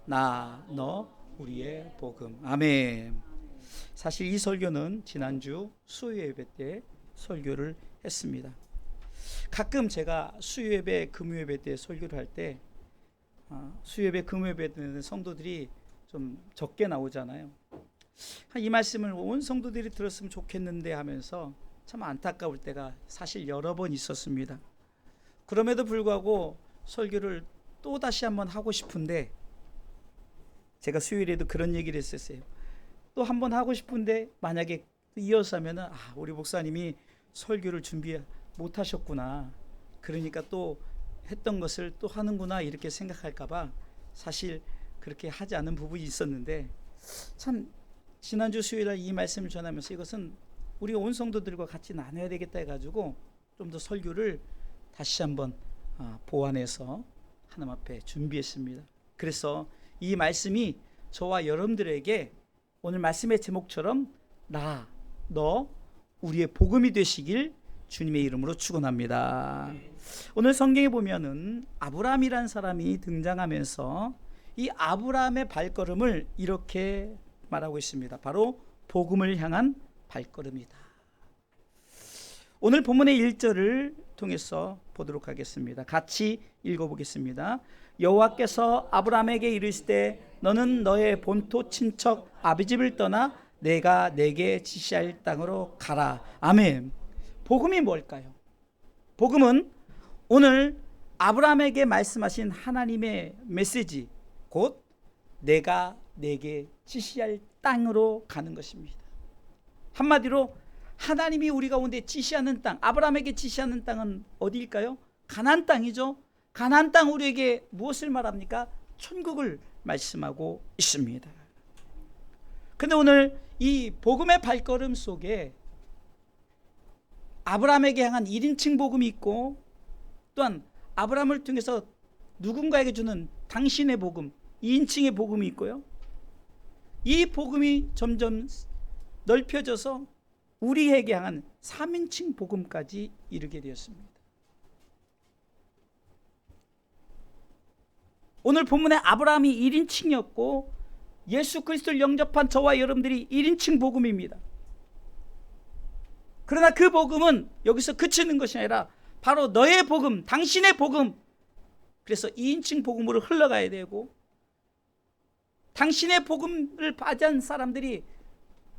나, 너, 우리의 복음. 아멘. 사실 이 설교는 지난주 수요 예배 때 설교를 했습니다. 가끔 제가 수요 예배, 금요 예배 때 설교를 할 때 수요 예배, 금요 예배 때는 성도들이 좀 적게 나오잖아요. 이 말씀을 온 성도들이 들었으면 좋겠는데 하면서 참 안타까울 때가 사실 여러 번 있었습니다. 그럼에도 불구하고 설교를 또 다시 한번 하고 싶은데, 제가 수요일에도 그런 얘기를 했었어요. 또 한번 하고 싶은데 만약에 이어서 하면은 우리 목사님이 설교를 준비 못 하셨구나, 그러니까 또 했던 것을 또 하는구나, 이렇게 생각할까봐 사실 그렇게 하지 않은 부분이 있었는데, 참 지난주 수요일날 이 말씀을 전하면서 이것은 우리가 온 성도들과 같이 나눠야 되겠다 해가지고 좀 더 설교를 다시 한번 보완해서 하나님 앞에 준비했습니다. 그래서 이 말씀이 저와 여러분들에게 오늘 말씀의 제목처럼 나, 너, 우리의 복음이 되시길 주님의 이름으로 축원합니다. 오늘 성경에 보면은 아브라함이라는 사람이 등장하면서 이 아브라함의 발걸음을 이렇게 말하고 있습니다. 바로 복음을 향한 발걸음이다. 오늘 본문의 1절을 통해서 보도록 하겠습니다. 같이 읽어보겠습니다. 여호와께서 아브라함에게 이르시되 너는 너의 본토 친척 아비집을 떠나 내가 내게 지시할 땅으로 가라. 아멘. 복음이 뭘까요? 복음은 오늘 아브라함에게 말씀하신 하나님의 메시지, 곧 내가 내게 지시할 땅으로 가는 것입니다. 한마디로 하나님이 우리 가운데 지시하는 땅, 아브라함에게 지시하는 땅은 어디일까요? 가나안 땅이죠. 가나안 땅, 우리에게 무엇을 말합니까? 천국을 말씀하고 있습니다. 근데 오늘 이 복음의 발걸음 속에 아브라함에게 향한 1인칭 복음이 있고, 또한 아브라함을 통해서 누군가에게 주는 당신의 복음, 2인칭의 복음이 있고요. 이 복음이 점점 넓혀져서 우리에게 향한 3인칭 복음까지 이르게 되었습니다. 오늘 본문에 아브라함이 1인칭이었고 예수 그리스도를 영접한 저와 여러분들이 1인칭 복음입니다. 그러나 그 복음은 여기서 그치는 것이 아니라 바로 너의 복음, 당신의 복음, 그래서 2인칭 복음으로 흘러가야 되고, 당신의 복음을 받은 사람들이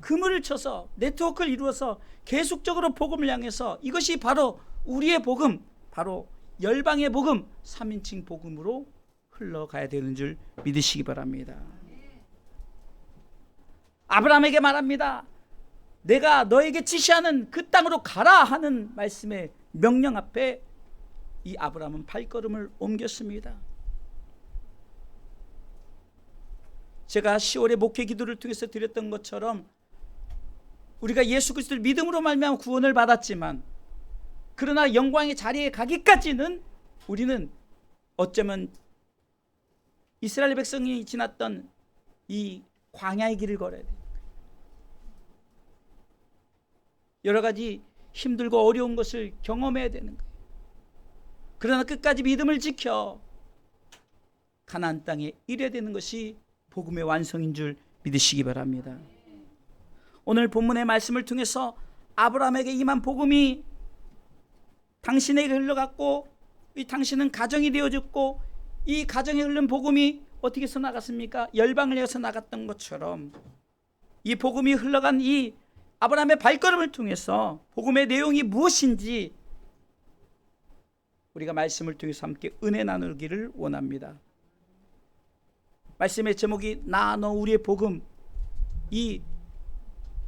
그물을 쳐서 네트워크를 이루어서 계속적으로 복음을 향해서 이것이 바로 우리의 복음, 바로 열방의 복음, 3인칭 복음으로 흘러가야 되는 줄 믿으시기 바랍니다. 아브라함에게 말합니다. 내가 너에게 지시하는 그 땅으로 가라 하는 말씀의 명령 앞에 이 아브라함은 발걸음을 옮겼습니다. 제가 10월에 목회 기도를 통해서 드렸던 것처럼 우리가 예수 그리스도를 믿음으로 말미암아 구원을 받았지만, 그러나 영광의 자리에 가기까지는 우리는 어쩌면 이스라엘 백성이 지났던 이 광야의 길을 걸어야 돼요. 여러 가지 힘들고 어려운 것을 경험해야 되는 거예요. 그러나 끝까지 믿음을 지켜 가나안 땅에 이르야 되는 것이 복음의 완성인 줄 믿으시기 바랍니다. 오늘 본문의 말씀을 통해서 아브라함에게 임한 복음이 당신에게 흘러갔고, 이 당신은 가정이 되어졌고, 이 가정에 흐른 복음이 어떻게 해서 나갔습니까? 열방을 향해서 나갔던 것처럼 이 복음이 흘러간 이 아브라함의 발걸음을 통해서 복음의 내용이 무엇인지 우리가 말씀을 통해서 함께 은혜 나누기를 원합니다. 말씀의 제목이 나, 너, 우리의 복음. 이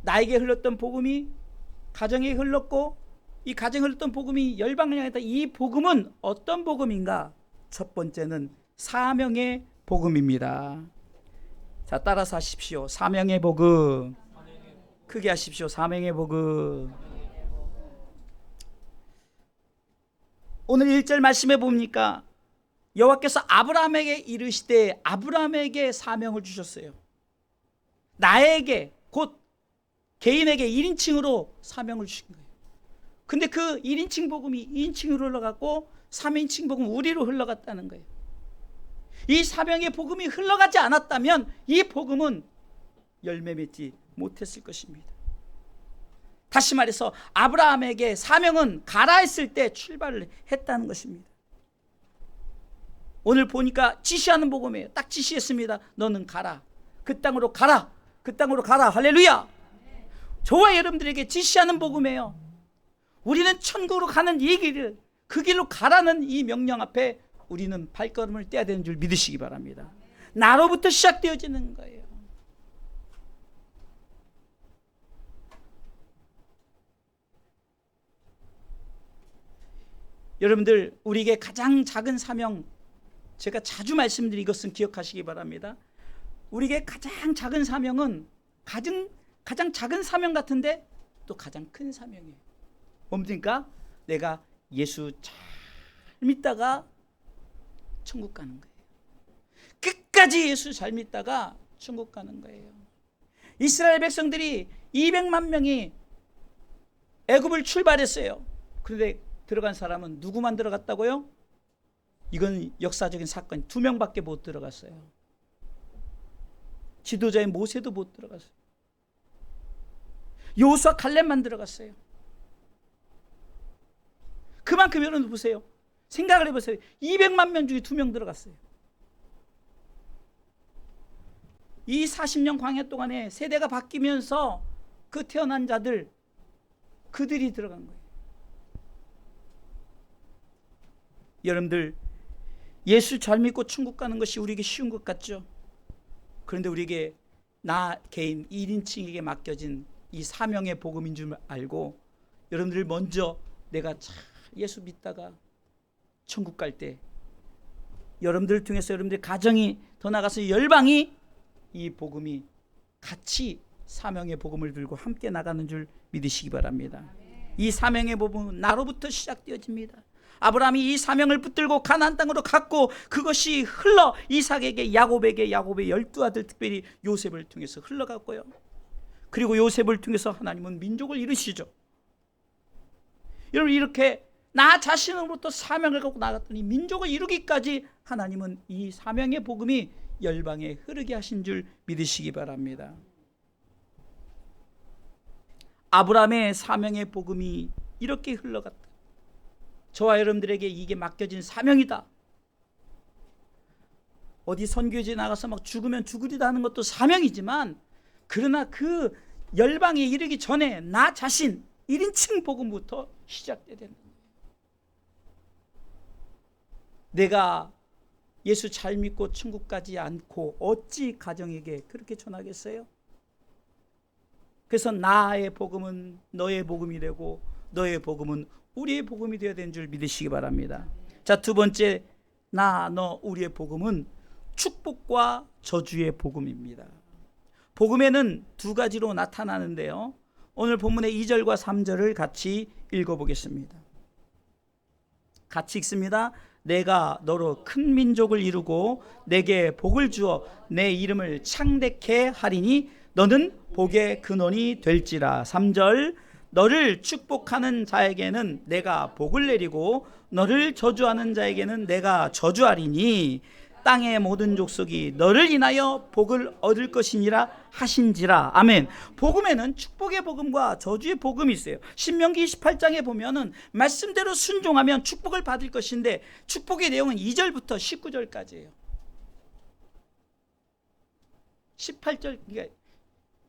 나에게 흘렀던 복음이 가정에 흘렀고, 이 가정에 흘렀던 복음이 열방을 향했다. 이 복음은 어떤 복음인가? 첫 번째는 사명의 복음입니다. 자, 따라서 하십시오. 사명의 복음. 크게 하십시오. 사명의 복음. 오늘 1절 말씀해 봅니까? 여호와께서 아브라함에게 이르시되, 아브라함에게 사명을 주셨어요. 나에게, 곧 개인에게 1인칭으로 사명을 주신 거예요. 근데 그 1인칭 복음이 2인칭으로 흘러갔고 3인칭 복음 우리로 흘러갔다는 거예요. 이 사명의 복음이 흘러가지 않았다면 이 복음은 열매 맺지 못했을 것입니다. 다시 말해서 아브라함에게 사명은 가라 했을 때 출발을 했다는 것입니다. 오늘 보니까 지시하는 복음이에요. 딱 지시했습니다. 너는 가라. 그 땅으로 가라. 그 땅으로 가라. 할렐루야. 저와 여러분들에게 지시하는 복음이에요. 우리는 천국으로 가는 이 길을, 그 길로 가라는 이 명령 앞에 우리는 발걸음을 떼야 되는 줄 믿으시기 바랍니다. 나로부터 시작되어지는 거예요. 여러분들, 우리에게 가장 작은 사명, 제가 자주 말씀드린 것은 기억하시기 바랍니다. 우리에게 가장 작은 사명은 가장 작은 사명 같은데 또 가장 큰 사명이에요. 뭡니까? 내가 예수 잘 믿다가 천국 가는 거예요. 끝까지 예수 잘 믿다가 천국 가는 거예요. 이스라엘 백성들이 200만 명이 애굽을 출발했어요. 그런데 들어간 사람은 누구만 들어갔다고요? 이건 역사적인 사건. 2명밖에 못 들어갔어요. 지도자인 모세도 못 들어갔어요. 여호수아 갈렙만 들어갔어요. 그만큼 여러분 보세요. 생각을 해보세요. 200만 명 중에 2명 들어갔어요. 이 40년 광야 동안에 세대가 바뀌면서 그 태어난 자들, 그들이 들어간 거예요. 여러분들, 예수 잘 믿고 천국 가는 것이 우리에게 쉬운 것 같죠? 그런데 우리에게 나 개인 1인칭에게 맡겨진 이 사명의 복음인 줄 알고 여러분들 먼저 내가 참 예수 믿다가 천국 갈 때 여러분들을 통해서 여러분들 가정이 더 나가서 열방이 이 복음이 같이 사명의 복음을 들고 함께 나가는 줄 믿으시기 바랍니다. 이 사명의 복음은 나로부터 시작되어집니다. 아브라함이 이 사명을 붙들고 가나안 땅으로 갔고 그것이 흘러 이삭에게 야곱에게 야곱의 12아들 특별히 요셉을 통해서 흘러갔고요. 그리고 요셉을 통해서 하나님은 민족을 이루시죠. 여러분, 이렇게 나 자신으로부터 사명을 갖고 나갔더니 민족을 이루기까지 하나님은 이 사명의 복음이 열방에 흐르게 하신 줄 믿으시기 바랍니다. 아브라함의 사명의 복음이 이렇게 흘러갔다. 저와 여러분들에게 이게 맡겨진 사명이다. 어디 선교지에 나가서 막 죽으면 죽으리다 하는 것도 사명이지만, 그러나 그 열방에 이르기 전에 나 자신 1인칭 복음부터 시작돼야 된다. 내가 예수 잘 믿고 천국 가지 않고 어찌 가정에게 그렇게 전하겠어요? 그래서 나의 복음은 너의 복음이 되고 너의 복음은 우리의 복음이 되어야 되는 줄 믿으시기 바랍니다. 자, 두 번째, 너 우리의 복음은 축복과 저주의 복음입니다. 복음에는 두 가지로 나타나는데요, 오늘 본문의 2절과 3절을 같이 읽어보겠습니다. 같이 읽습니다. 내가 너로 큰 민족을 이루고 내게 복을 주어 내 이름을 창대케 하리니 너는 복의 근원이 될지라. 3절, 너를 축복하는 자에게는 내가 복을 내리고 너를 저주하는 자에게는 내가 저주하리니 땅의 모든 족속이 너를 인하여 복을 얻을 것이니라 하신지라. 아멘. 복음에는 축복의 복음과 저주의 복음이 있어요. 신명기 28장에 보면은 말씀대로 순종하면 축복을 받을 것인데 축복의 내용은 2절부터 19절까지예요. 18절, 그러니까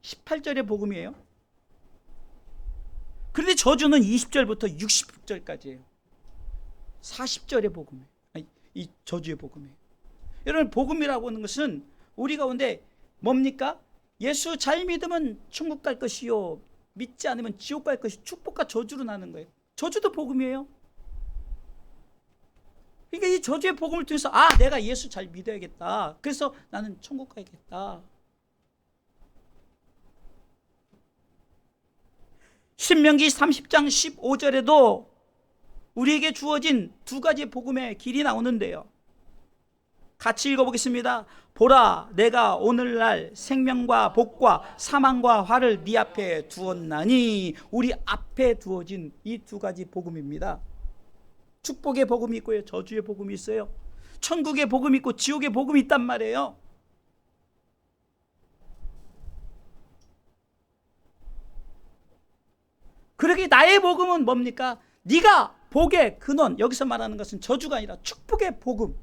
18절의 복음이에요. 그런데 저주는 20절부터 60절까지예요. 40절의 복음이에요. 아니, 이 저주의 복음이에요. 여러분, 복음이라고 하는 것은 우리 가운데 뭡니까? 예수 잘 믿으면 천국 갈 것이요, 믿지 않으면 지옥 갈 것이 축복과 저주로 나는 거예요. 저주도 복음이에요. 그러니까 이 저주의 복음을 통해서 내가 예수 잘 믿어야겠다, 그래서 나는 천국 가야겠다. 신명기 30장 15절에도 우리에게 주어진 두 가지 복음의 길이 나오는데요, 같이 읽어보겠습니다. 보라, 내가 오늘날 생명과 복과 사망과 화를 네 앞에 두었나니. 우리 앞에 두어진 이 두 가지 복음입니다. 축복의 복음이 있고요, 저주의 복음이 있어요. 천국의 복음이 있고 지옥의 복음이 있단 말이에요. 그러기 나의 복음은 뭡니까? 네가 복의 근원, 여기서 말하는 것은 저주가 아니라 축복의 복음.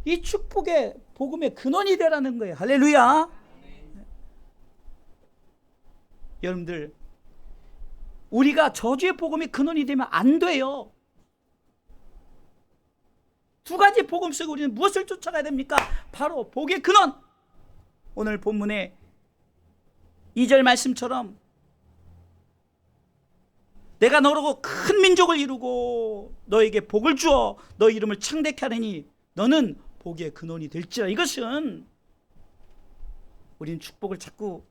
이 축복의 복음의 근원이 되라는 거예요. 할렐루야. 여러분들, 우리가 저주의 복음이 근원이 되면 안 돼요. 두 가지 복음 속에 우리는 무엇을 쫓아가야 됩니까? 바로 복의 근원. 오늘 본문의 2절 말씀처럼 내가 너로 큰 민족을 이루고 너에게 복을 주어 너 이름을 창대케 하리니 너는 복의 근원이 될지라. 이것은 우리는 축복을 자꾸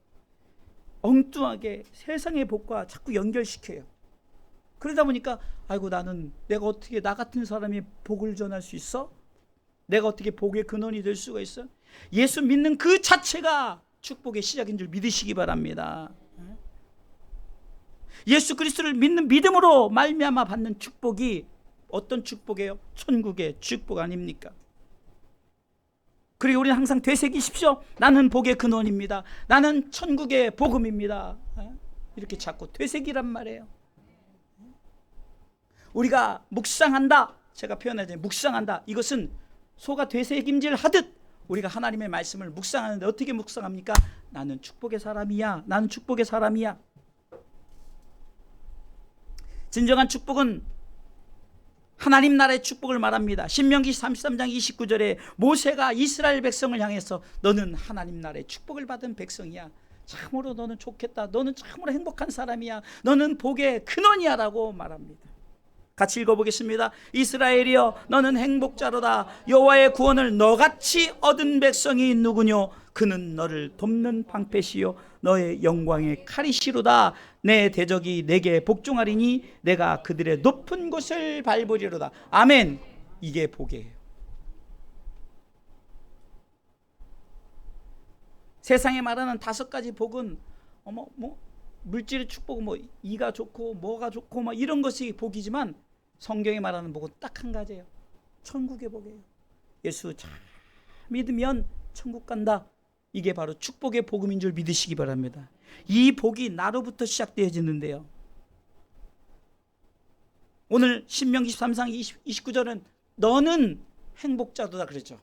엉뚱하게 세상의 복과 자꾸 연결시켜요. 그러다 보니까 아이고, 나는 내가 어떻게 나 같은 사람이 복을 전할 수 있어? 내가 어떻게 복의 근원이 될 수가 있어? 예수 믿는 그 자체가 축복의 시작인 줄 믿으시기 바랍니다. 예수 그리스도를 믿는 믿음으로 말미암아 받는 축복이 어떤 축복이에요? 천국의 축복 아닙니까? 그리고 우리는 항상 되새기십시오. 나는 복의 근원입니다. 나는 천국의 복음입니다. 이렇게 자꾸 되새기란 말이에요. 우리가 묵상한다, 제가 표현하자면 묵상한다, 이것은 소가 되새김질 하듯 우리가 하나님의 말씀을 묵상하는데 어떻게 묵상합니까? 나는 축복의 사람이야. 나는 축복의 사람이야. 진정한 축복은 하나님 나라의 축복을 말합니다. 신명기 33장 29절에 모세가 이스라엘 백성을 향해서 너는 하나님 나라의 축복을 받은 백성이야. 참으로 너는 좋겠다. 너는 참으로 행복한 사람이야. 너는 복의 근원이야 라고 말합니다. 같이 읽어보겠습니다. 이스라엘이여 너는 행복자로다. 여호와의 구원을 너같이 얻은 백성이 누구뇨? 그는 너를 돕는 방패시요 너의 영광의 칼이시로다. 내 대적이 내게 복종하리니 내가 그들의 높은 곳을 밟으리로다. 아멘. 이게 복이에요. 세상에 말하는 5가지 복은 물질의 축복은 이가 좋고 뭐가 좋고 이런 것이 복이지만 성경에 말하는 복은 딱 한 가지예요. 천국의 복이에요. 예수 잘 믿으면 천국 간다. 이게 바로 축복의 복음인 줄 믿으시기 바랍니다. 이 복이 나로부터 시작되어지는데요. 오늘 신명기 13장 29절은 너는 행복자도다 그랬죠.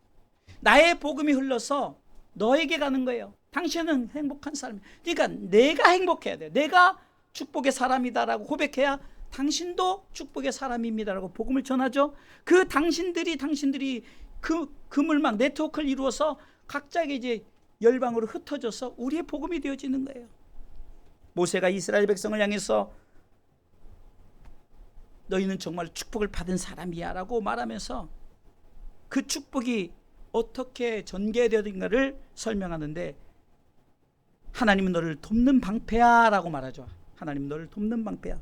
나의 복음이 흘러서 너에게 가는 거예요. 당신은 행복한 사람이야. 그러니까 내가 행복해야 돼요. 내가 축복의 사람이다라고 고백해야 당신도 축복의 사람입니다라고 복음을 전하죠. 그 당신들이 그 그물망 네트워크를 이루어서 각자에게 이제 열방으로 흩어져서 우리의 복음이 되어지는 거예요. 모세가 이스라엘 백성을 향해서 너희는 정말 축복을 받은 사람이야 라고 말하면서 그 축복이 어떻게 전개되었는가를 설명하는데 하나님은 너를 돕는 방패야 라고 말하죠. 하나님은 너를 돕는 방패야.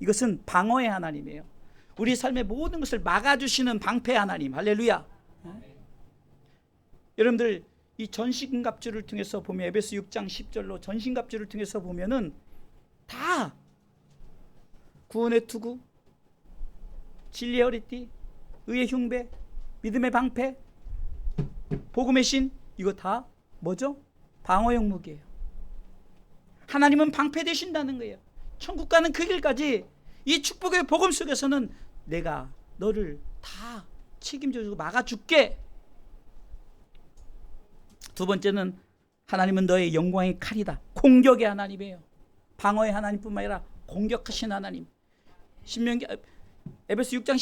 이것은 방어의 하나님이에요. 우리 삶의 모든 것을 막아주시는 방패 하나님. 할렐루야. 여러분들 이 전신갑주를 통해서 보면 에베소 6장 10절로 전신갑주를 통해서 보면은 다 구원의 투구, 진리의 허리띠, 의의 흉배, 믿음의 방패, 복음의 신, 이거 다 뭐죠? 방어용 무기예요. 하나님은 방패 되신다는 거예요. 천국 가는 그 길까지 이 축복의 복음 속에서는 내가 너를 다 책임져주고 막아줄게. 두 번째는 하나님은 너의 영광의 칼이다. 공격의 하나님이에요. 방어의 하나님뿐만 아니라 공격하신 하나님. 신명기 에베소 6장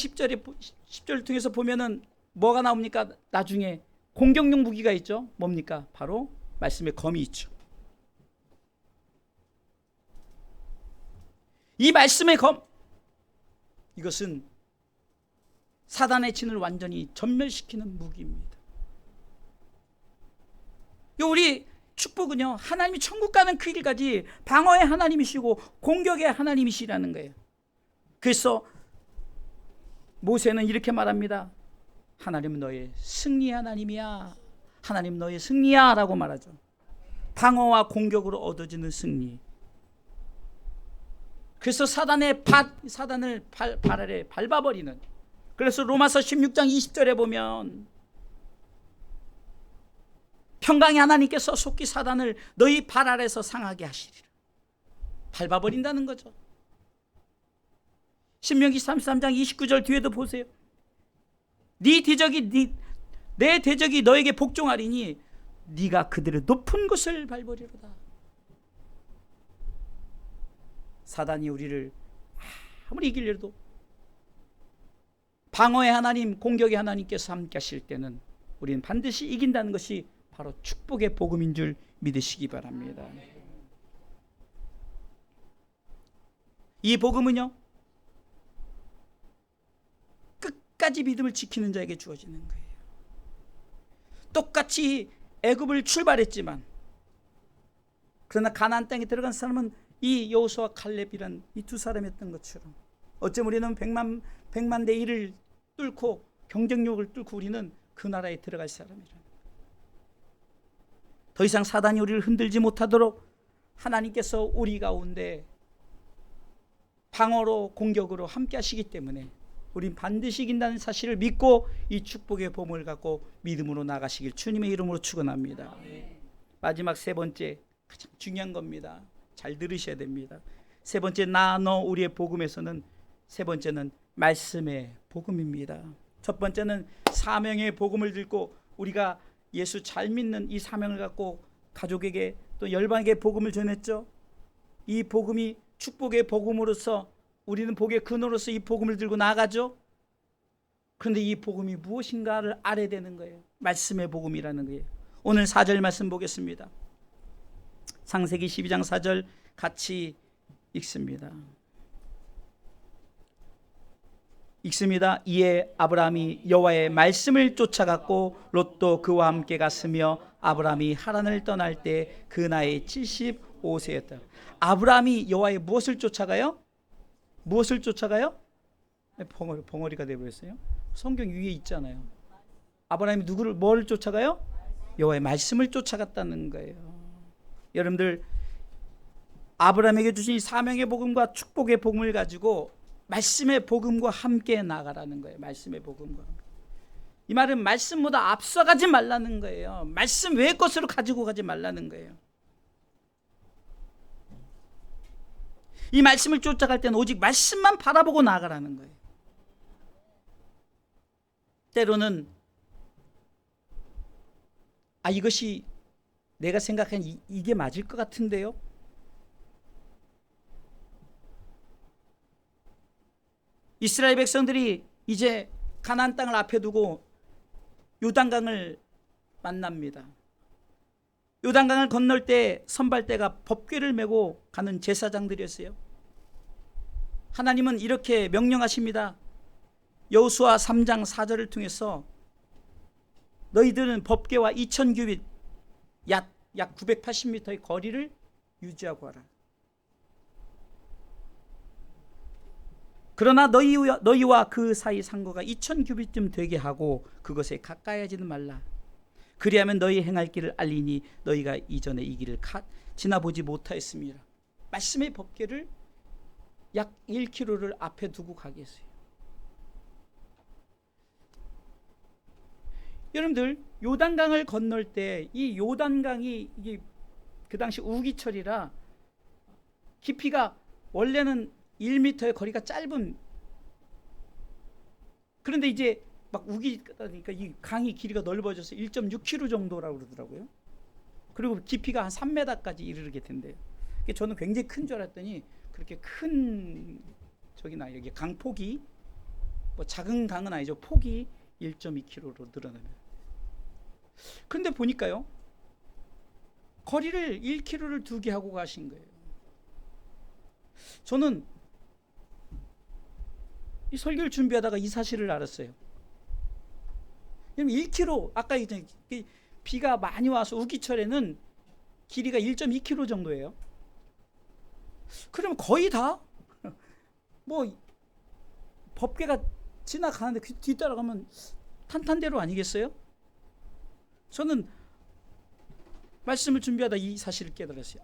10절을 통해서 보면은 뭐가 나옵니까? 나중에 공격용 무기가 있죠. 뭡니까? 바로 말씀의 검이 있죠. 이 말씀의 검, 이것은 사단의 진을 완전히 전멸시키는 무기입니다. 우리 축복은요, 하나님이 천국 가는 그 길까지 방어의 하나님이시고 공격의 하나님이시라는 거예요. 그래서 모세는 이렇게 말합니다. 하나님은 너의 승리 하나님이야. 하나님 너의 승리야 라고 말하죠. 방어와 공격으로 얻어지는 승리. 그래서 사단을 발 아래 밟아버리는. 그래서 로마서 16장 20절에 보면 평강의 하나님께서 속히 사단을 너희 발 아래서 상하게 하시리라. 밟아버린다는 거죠. 신명기 33장 29절 뒤에도 보세요. 내 대적이 너에게 복종하리니 네가 그들의 높은 곳을 밟으리로다. 사단이 우리를 아무리 이기려도 방어의 하나님, 공격의 하나님께서 함께 하실 때는 우리는 반드시 이긴다는 것이 바로 축복의 복음인 줄 믿으시기 바랍니다. 이 복음은요, 끝까지 믿음을 지키는 자에게 주어지는 거예요. 똑같이 애굽을 출발했지만 그러나 가나안 땅에 들어간 사람은 이 여호수아와 칼렙이란 이 두 사람이었던 것처럼, 어쩌면 우리는 100만 대 1을 뚫고 경쟁력을 뚫고 우리는 그 나라에 들어갈 사람이라. 더 이상 사단이 우리를 흔들지 못하도록 하나님께서 우리 가운데 방어로 공격으로 함께 하시기 때문에 우린 반드시 이긴다는 사실을 믿고 이 축복의 보험을 갖고 믿음으로 나가시길 주님의 이름으로 축원합니다. 마지막 세 번째, 가장 중요한 겁니다. 잘 들으셔야 됩니다. 세 번째, 나 너 우리의 복음에서는 세 번째는 말씀의 복음입니다. 첫 번째는 사명의 복음을 들고 우리가 예수 잘 믿는 이 사명을 갖고 가족에게 또 열방에게 복음을 전했죠. 이 복음이 축복의 복음으로서 우리는 복의 근원으로서 이 복음을 들고 나가죠. 그런데 이 복음이 무엇인가를 알아야 되는 거예요. 말씀의 복음이라는 거예요. 오늘 4절 말씀 보겠습니다. 창세기 12장 4절 같이 읽습니다. 이에 아브라함이 여호와의 말씀을 쫓아갔고 롯도 그와 함께 갔으며 아브라함이 하란을 떠날 때 그 나이 75세였다. 아브라함이 여호와의 무엇을 쫓아가요? 무엇을 쫓아가요? 벙어리가 되어버렸어요. 성경 위에 있잖아요. 아브라함이 뭘 쫓아가요? 여호와의 말씀을 쫓아갔다는 거예요. 여러분들, 아브라함에게 주신 이 사명의 복음과 축복의 복음을 가지고 말씀의 복음과 함께 나가라는 거예요. 말씀의 복음과. 이 말은 말씀보다 앞서가지 말라는 거예요. 말씀 외의 것으로 가지고 가지 말라는 거예요. 이 말씀을 쫓아갈 때는 오직 말씀만 바라보고 나가라는 거예요. 때로는 이것이 내가 생각한 이게 맞을 것 같은데요. 이스라엘 백성들이 이제 가나안 땅을 앞에 두고 요단강을 만납니다. 요단강을 건널 때 선발대가 법궤를 메고 가는 제사장들이었어요. 하나님은 이렇게 명령하십니다. 여호수아 3장 4절을 통해서 너희들은 법궤와 2000규빗 약 980m의 거리를 유지하고 하라. 그러나 너희와 그 사이 상거가 2000규빗쯤 되게 하고 그것에 가까이 하지는 말라. 그리하면 너희 행할 길을 알리니 너희가 이전에 이 길을 지나보지 못하였습니다. 말씀의 법궤를 약 1km를 앞에 두고 가겠어요. 여러분들, 요단강을 건널 때 이 요단강이 이게 그 당시 우기철이라 깊이가 원래는 1m의 거리가 짧은, 그런데 이제 막 우기니까 이 강이 길이가 넓어져서 1.6km 정도라고 그러더라고요. 그리고 깊이가 한 3m까지 이르게 된대요. 저는 굉장히 큰 줄 알았더니 그렇게 큰 여기 강폭이 뭐 작은 강은 아니죠. 폭이 1.2km로 늘어납니다. 그런데 보니까요, 거리를 1km를 두게 하고 가신 거예요. 저는 이 설교를 준비하다가 이 사실을 알았어요. 1km, 아까 이제 비가 많이 와서 우기철에는 길이가 1.2km 정도예요. 그러면 거의 다 뭐 법궤가 지나가는데 뒤따라가면 탄탄대로 아니겠어요? 저는 말씀을 준비하다 이 사실을 깨달았어요.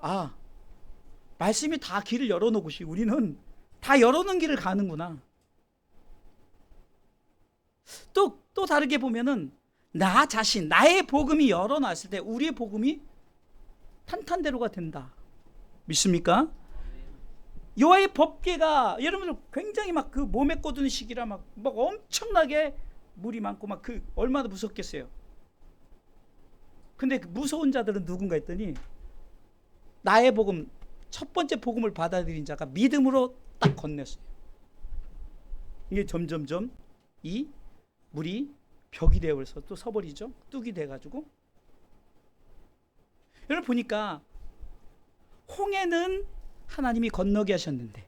말씀이 다 길을 열어놓고시 우리는 다 열어놓은 길을 가는구나. 또 다르게 보면은 나 자신, 나의 복음이 열어놨을 때 우리의 복음이 탄탄대로가 된다. 믿습니까? 여호와의 법궤가 여러분들 굉장히 막 그 몸에 꽂는 시기라 막 엄청나게 물이 많고 막 그 얼마나 무섭겠어요. 근데 그 무서운 자들은 누군가 했더니 나의 복음, 첫 번째 복음을 받아들인 자가 믿음으로 딱 건넸어요. 이게 점점점 이 물이 벽이 되어버려서 또 서버리죠. 뚝이 돼가지고. 여러분 보니까 홍해는 하나님이 건너게 하셨는데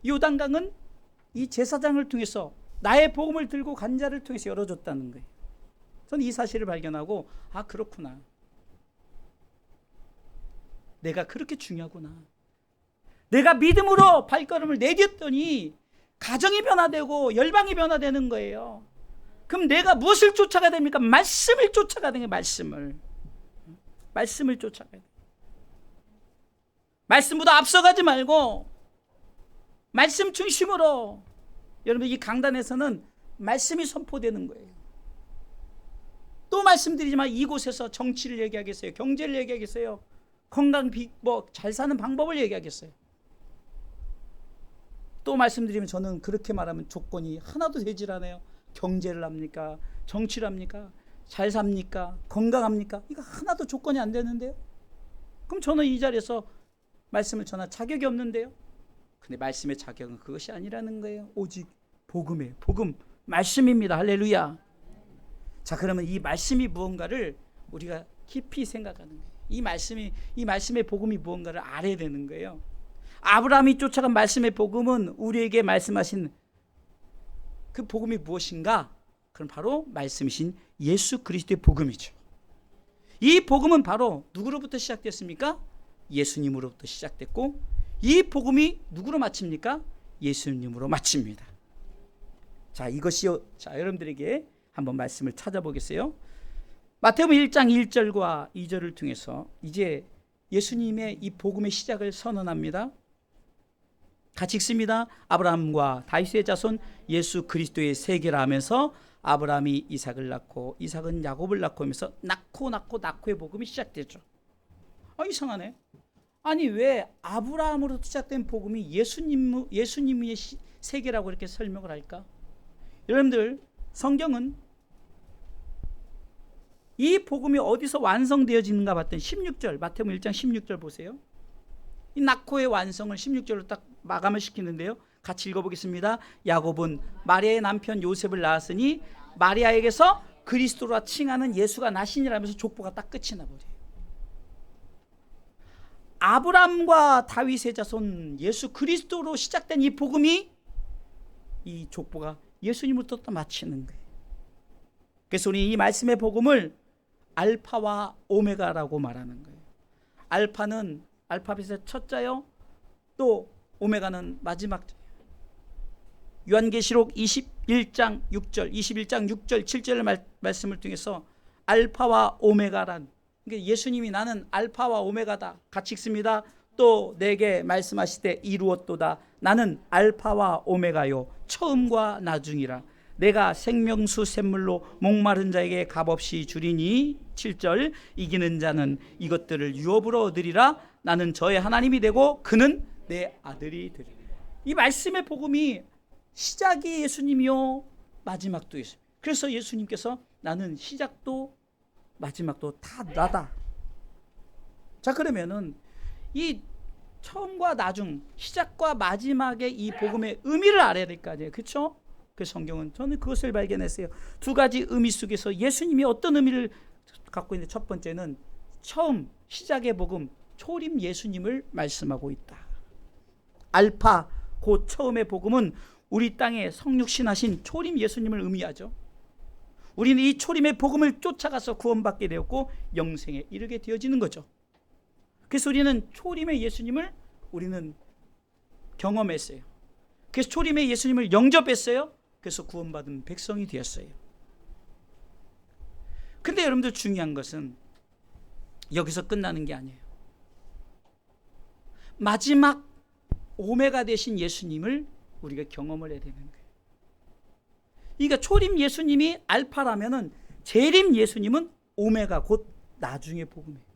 요단강은 이 제사장을 통해서 나의 복음을 들고 간 자를 통해서 열어줬다는 거예요. 저는 이 사실을 발견하고 아 그렇구나. 내가 그렇게 중요하구나. 내가 믿음으로 발걸음을 내딛더니 가정이 변화되고 열방이 변화되는 거예요. 그럼 내가 무엇을 쫓아가야 됩니까? 말씀을 쫓아가야 돼요. 말씀을 쫓아가야 돼요. 말씀보다 앞서가지 말고 말씀 중심으로. 여러분 이 강단에서는 말씀이 선포되는 거예요. 또 말씀드리지만 이곳에서 정치를 얘기하겠어요? 경제를 얘기하겠어요? 건강, 잘 사는 방법을 얘기하겠어요? 또 말씀드리면 저는 그렇게 말하면 조건이 하나도 되질 않아요. 경제를 합니까? 정치를 합니까? 잘 삽니까? 건강합니까? 이거 하나도 조건이 안 되는데요. 그럼 저는 이 자리에서 말씀을 전할 자격이 없는데요. 근데 말씀의 자격은 그것이 아니라는 거예요. 오직 복음이에요. 복음, 말씀입니다. 할렐루야. 자, 그러면 이 말씀이 무언가를 우리가 깊이 생각하는 거예요. 이 말씀의 복음이 무언가를 알아야 되는 거예요. 아브라함이 쫓아간 말씀의 복음은 우리에게 말씀하신 그 복음이 무엇인가? 그럼 바로 말씀이신 예수 그리스도의 복음이죠. 이 복음은 바로 누구로부터 시작됐습니까? 예수님으로부터 시작됐고 이 복음이 누구로 마칩니까? 예수님으로 마칩니다. 자, 이것이요. 자, 여러분들에게 한번 말씀을 찾아보겠어요. 마태복음 1장 1절과 2절을 통해서 이제 예수님의 이 복음의 시작을 선언합니다. 같이 읽습니다. 아브라함과 다윗의 자손 예수 그리스도의 세계라 하면서 아브라함이 이삭을 낳고 이삭은 야곱을 낳고 하면서 낳고의 복음이 시작되죠. 이상하네. 아니 왜 아브라함으로 시작된 복음이 예수님의 세계라고 이렇게 설명을 할까? 여러분들 성경은 이 복음이 어디서 완성되어지는가 봤더니 16절 마태복음 1장 16절 보세요. 이 낳고의 완성을 16절로 딱 마감을 시키는데요. 같이 읽어보겠습니다. 야곱은 마리아의 남편 요셉을 낳았으니 마리아에게서 그리스도라 칭하는 예수가 나시니라면서 족보가 딱 끝이 나버려요. 아브라함과 다윗의 자손 예수 그리스도로 시작된 이 복음이 이 족보가 예수님부터 또 마치는 거예요. 그래서 우리 이 말씀의 복음을 알파와 오메가라고 말하는 거예요. 알파는 알파벳의 첫 자요, 또 오메가는 마지막 자예요. 요한계시록 21장 6절, 7절의 말씀을 통해서 알파와 오메가란, 그러니까 예수님이 나는 알파와 오메가다. 같이 읽습니다. 또 내게 말씀하시되 이루었도다. 나는 알파와 오메가요 처음과 나중이라. 내가 생명수 샘물로 목마른 자에게 값없이 주리니. 7절 이기는 자는 이것들을 유업으로 얻으리라. 나는 저의 하나님이 되고 그는 내 아들이 되리라. 이 말씀의 복음이 시작이 예수님이요 마지막도 예수님. 그래서 예수님께서 나는 시작도 마지막도 다 나다. 자, 그러면은 이 처음과 나중, 시작과 마지막의 이 복음의 의미를 알아야 될 거 아니에요. 그렇죠? 그 성경은 저는 그것을 발견했어요. 두 가지 의미 속에서 예수님이 어떤 의미를 갖고 있는데, 첫 번째는 처음 시작의 복음 초림 예수님을 말씀하고 있다. 알파 곧 처음의 복음은 우리 땅에 성육신하신 초림 예수님을 의미하죠. 우리는 이 초림의 복음을 쫓아가서 구원받게 되었고 영생에 이르게 되어지는 거죠. 그래서 우리는 초림의 예수님을 우리는 경험했어요. 그래서 초림의 예수님을 영접했어요. 그래서 구원받은 백성이 되었어요. 근데 여러분들 중요한 것은 여기서 끝나는 게 아니에요. 마지막 오메가 되신 예수님을 우리가 경험을 해야 되는 거예요. 그러니까 초림 예수님이 알파라면은 재림 예수님은 오메가, 곧 나중의 복음이에요.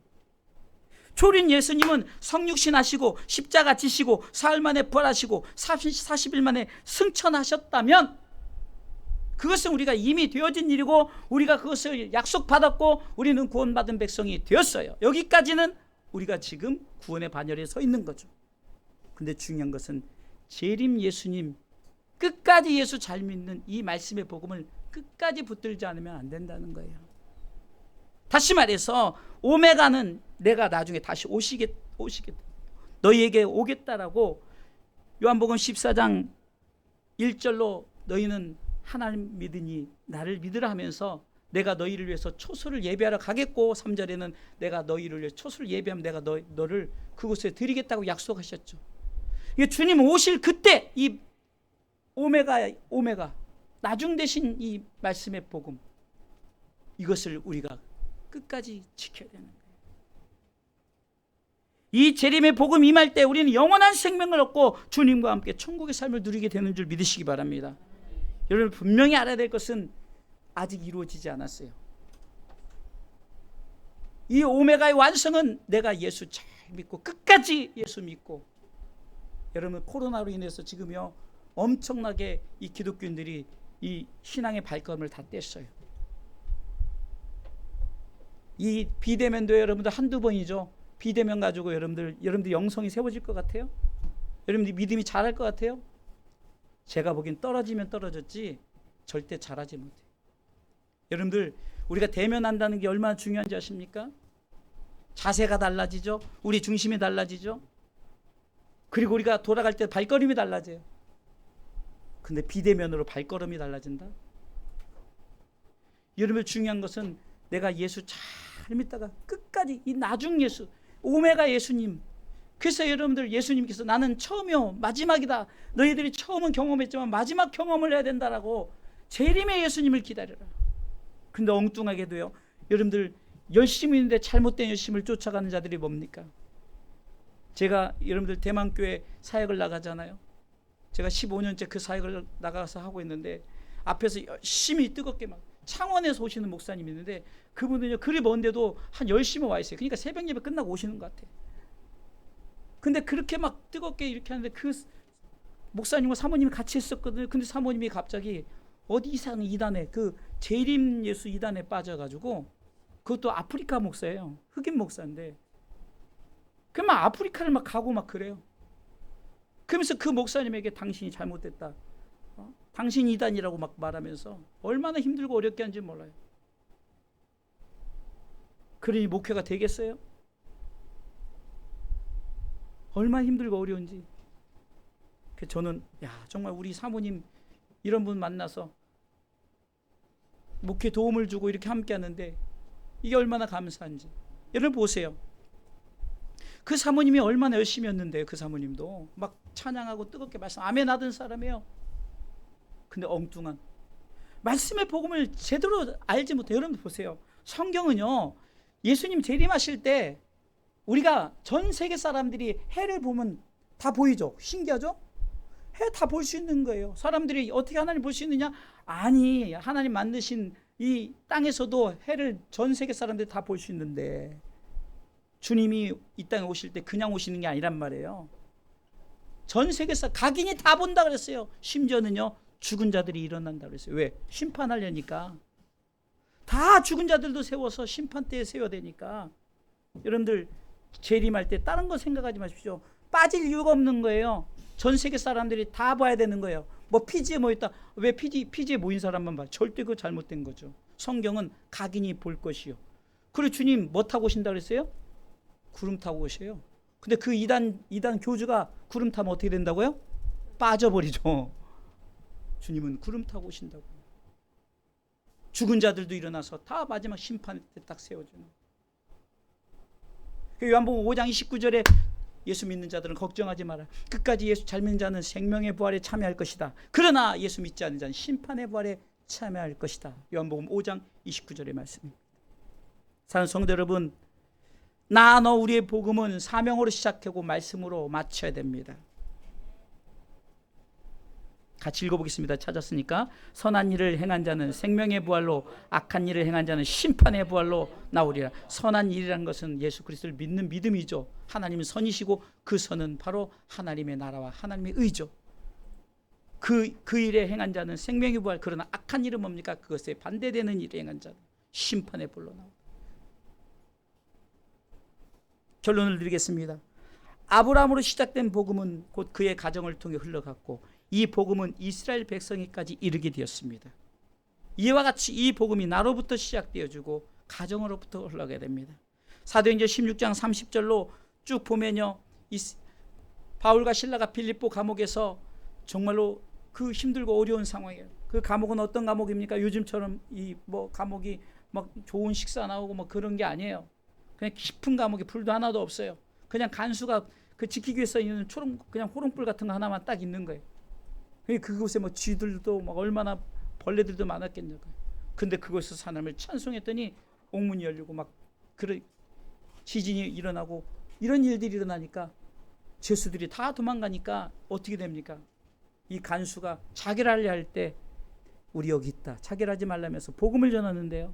초림 예수님은 성육신 하시고 십자가 지시고 사흘 만에 부활하시고 40일 만에 승천하셨다면 그것은 우리가 이미 되어진 일이고 우리가 그것을 약속받았고 우리는 구원받은 백성이 되었어요. 여기까지는 우리가 지금 구원의 반열에 서 있는 거죠. 근데 중요한 것은 재림 예수님, 끝까지 예수 잘 믿는 이 말씀의 복음을 끝까지 붙들지 않으면 안 된다는 거예요. 다시 말해서 오메가는 내가 나중에 다시 오시겠다, 너희에게 오겠다라고 요한복음 14장 1절로 너희는 하나님 믿으니 나를 믿으라 하면서 내가 너희를 위해서 초소를 예배하러 가겠고 3절에는 내가 너희를 위해 초소를 예배하면 내가 너를 그곳에 드리겠다고 약속하셨죠. 이게 주님 오실 그때 이 오메가 나중 되신 이 말씀의 복음, 이것을 우리가 끝까지 지켜야 되는 거예요. 이 재림의 복음 임할 때 우리는 영원한 생명을 얻고 주님과 함께 천국의 삶을 누리게 되는 줄 믿으시기 바랍니다. 여러분 분명히 알아야 될 것은 아직 이루어지지 않았어요. 이 오메가의 완성은 내가 예수 잘 믿고 끝까지 예수 믿고, 여러분 코로나로 인해서 지금요 엄청나게 이 기독교인들이 이 신앙의 발걸음을 다 뗐어요. 이 비대면도 여러분들 한두 번이죠. 비대면 가지고 여러분들 영성이 세워질 것 같아요? 여러분들 믿음이 잘할 것 같아요? 제가 보기엔 떨어지면 떨어졌지 절대 잘하지 못해요. 여러분들 우리가 대면한다는 게 얼마나 중요한지 아십니까? 자세가 달라지죠. 우리 중심이 달라지죠. 그리고 우리가 돌아갈 때 발걸음이 달라져요. 근데 비대면으로 발걸음이 달라진다? 여러분 중요한 것은 내가 예수 잘 믿다가 끝까지 이 나중 예수, 오메가 예수님. 그래서 여러분들 예수님께서 나는 처음이요 마지막이다. 너희들이 처음은 경험했지만 마지막 경험을 해야 된다라고 재림의 예수님을 기다려라. 근데 엉뚱하게도요 여러분들 열심히 있는데 잘못된 열심을 쫓아가는 자들이 뭡니까? 제가 여러분들 대만교회 사역을 나가잖아요. 제가 15년째 그 사역을 나가서 하고 있는데 앞에서 열심히 뜨겁게 막 창원에서 오시는 목사님이 있는데 그분은요 그리 먼데도 한 10시면 와 있어요. 그러니까 새벽 예배 끝나고 오시는 것 같아요. 근데 그렇게 막 뜨겁게 이렇게 하는데 그 목사님과 사모님이 같이 했었거든요. 근데 사모님이 갑자기 어디 이상한 이단에 그 재림 예수 이단에 빠져가지고, 그것도 아프리카 목사예요. 흑인 목사인데 그러면 아프리카를 막 가고 막 그래요. 그러면서 그 목사님에게 당신이 잘못됐다, 당신 이단이라고 막 말하면서 얼마나 힘들고 어렵게 하는지 몰라요. 그러니 목회가 되겠어요? 얼마나 힘들고 어려운지. 저는 정말 우리 사모님 이런 분 만나서 목회 도움을 주고 이렇게 함께 하는데 이게 얼마나 감사한지. 여러분 보세요. 그 사모님이 얼마나 열심히 했는데요. 그 사모님도 막 찬양하고 뜨겁게 말씀 아멘 하던 사람이에요. 근데 엉뚱한 말씀의 복음을 제대로 알지 못해. 여러분 보세요. 성경은요 예수님 재림하실 때 우리가 전 세계 사람들이 해를 보면 다 보이죠. 신기하죠? 해 다 볼 수 있는 거예요. 사람들이 어떻게 하나님 볼 수 있느냐? 아니, 하나님 만드신 이 땅에서도 해를 전 세계 사람들이 다 볼 수 있는데 주님이 이 땅에 오실 때 그냥 오시는 게 아니란 말이에요. 전 세계에서 각인이 다 본다 그랬어요. 심지어는요 죽은 자들이 일어난다 그랬어요. 왜? 심판하려니까. 다 죽은 자들도 세워서 심판대에 세워야 되니까. 여러분들 재림할 때 다른 거 생각하지 마십시오. 빠질 이유가 없는 거예요. 전 세계 사람들이 다 봐야 되는 거예요. 뭐 피지에 모였다. 왜 피지에 모인 사람만 봐? 절대 그거 잘못된 거죠. 성경은 각인이 볼 것이요. 그리고 주님 뭐 타고 오신다 그랬어요? 구름 타고 오셔요. 근데 그 이단 교주가 구름 타면 어떻게 된다고요? 빠져버리죠. 주님은 구름 타고 오신다고. 죽은 자들도 일어나서 다 마지막 심판 때 딱 세워주는. 요한복음 5장 29절에 예수 믿는 자들은 걱정하지 마라. 끝까지 예수 잘 믿는 자는 생명의 부활에 참여할 것이다. 그러나 예수 믿지 않는 자는 심판의 부활에 참여할 것이다. 요한복음 5장 29절의 말씀입니다. 사랑하는 성도 여러분, 나 너 우리의 복음은 사명으로 시작하고 말씀으로 마쳐야 됩니다. 같이 읽어보겠습니다. 찾았으니까. 선한 일을 행한 자는 생명의 부활로, 악한 일을 행한 자는 심판의 부활로 나오리라. 선한 일이라는 것은 예수 그리스도를 믿는 믿음이죠. 하나님은 선이시고 그 선은 바로 하나님의 나라와 하나님의 의죠. 그 일에 행한 자는 생명의 부활. 그러나 악한 일은 뭡니까? 그것에 반대되는 일을 행한 자는 심판의 불로 나옵니다. 결론을 드리겠습니다. 아브라함으로 시작된 복음은 곧 그의 가정을 통해 흘러갔고, 이 복음은 이스라엘 백성에까지 이르게 되었습니다. 이와 같이 이 복음이 나로부터 시작되어지고 가정으로부터 흘러가게 됩니다. 사도행전 16장 30절로 쭉 보면요, 바울과 실라가 빌립보 감옥에서 정말로 그 힘들고 어려운 상황이에요. 그 감옥은 어떤 감옥입니까? 요즘처럼 이 뭐 감옥이 막 좋은 식사 나오고 뭐 그런 게 아니에요. 그냥 깊은 감옥에 불도 하나도 없어요. 그냥 간수가 그 지키기 위해서 있는 그냥 호롱불 같은 거 하나만 딱 있는 거예요. 그곳에 뭐 쥐들도 막 얼마나 벌레들도 많았겠냐고요. 근데 그곳에서 하나님을 찬송했더니 옥문이 열리고 막 그런 지진이 일어나고 이런 일들이 일어나니까 죄수들이 다 도망가니까 어떻게 됩니까? 이 간수가 자결하려 할 때 우리 여기 있다, 자결하지 말라면서 복음을 전하는데요,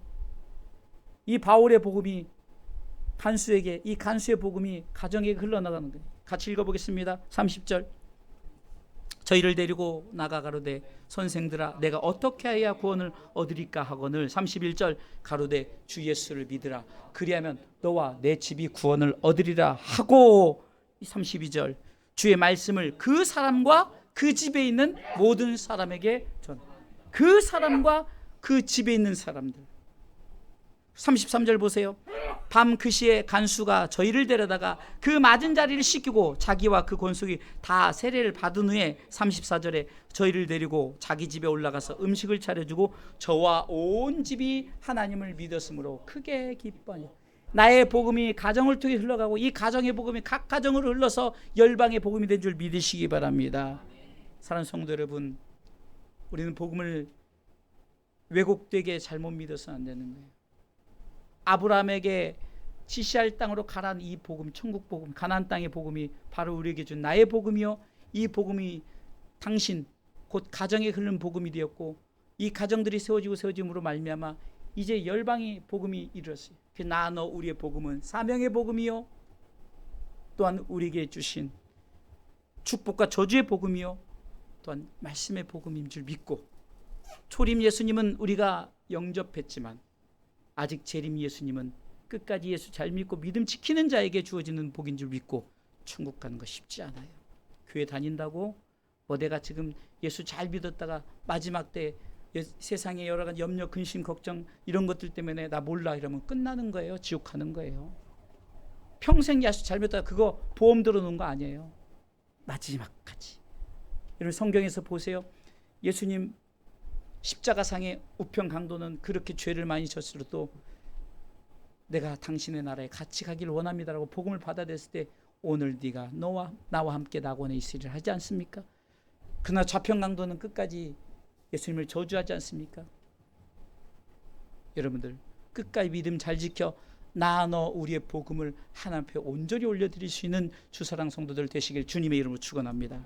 이 바울의 복음이 간수에게, 이 간수의 복음이 가정에게 흘러나가는 거예요. 같이 읽어보겠습니다. 30절. 저희를 데리고 나가 가로되 선생들아 내가 어떻게 해야 구원을 얻으리까 하거늘. 31절. 가로되 주 예수를 믿으라 그리하면 너와 내 집이 구원을 얻으리라 하고. 32절. 주의 말씀을 그 사람과 그 집에 있는 모든 사람에게 전. 그 사람과 그 집에 있는 사람들. 33절 보세요. 밤 그 시에 간수가 저희를 데려다가 그 맞은 자리를 씻기고 자기와 그 권속이 다 세례를 받은 후에 34절에 저희를 데리고 자기 집에 올라가서 음식을 차려주고 저와 온 집이 하나님을 믿었으므로 크게 기뻐하니. 나의 복음이 가정을 통해 흘러가고 이 가정의 복음이 각 가정으로 흘러서 열방의 복음이 된 줄 믿으시기 바랍니다. 사랑하는 성도 여러분, 우리는 복음을 왜곡되게 잘못 믿어서는 안 되는 거예요. 아브라함에게 지시할 땅으로 가라는 이 복음, 천국 복음, 가나안 땅의 복음이 바로 우리에게 준 나의 복음이요, 이 복음이 당신 곧 가정에 흐르는 복음이 되었고, 이 가정들이 세워짐으로 말미암아 이제 열방의 복음이 이르렀어요. 나 너 우리의 복음은 사명의 복음이요, 또한 우리에게 주신 축복과 저주의 복음이요, 또한 말씀의 복음인 줄 믿고, 초림 예수님은 우리가 영접했지만 아직 재림 예수님은 끝까지 예수 잘 믿고 믿음 지키는 자에게 주어지는 복인 줄 믿고 천국 가는 거 쉽지 않아요. 교회 다닌다고 뭐 내가 지금 예수 잘 믿었다가 마지막 때 세상에 여러 가지 염려, 근심, 걱정 이런 것들 때문에 나 몰라 이러면 끝나는 거예요. 지옥 가는 거예요. 평생 예수 잘 믿었다가 그거 보험 들어놓은 거 아니에요. 마지막까지. 여러분 성경에서 보세요. 예수님 십자가상의 우편 강도는 그렇게 죄를 많이 졌을지라도 내가 당신의 나라에 같이 가기를 원합니다라고 복음을 받아들였을 때 오늘 네가 나와 함께 낙원에 있으리라 하지 않습니까? 그러나 좌편 강도는 끝까지 예수님을 저주하지 않습니까? 여러분들 끝까지 믿음 잘 지켜 나 너 우리의 복음을 하나님 앞에 온전히 올려드릴 수 있는 주사랑 성도들 되시길 주님의 이름으로 축원합니다.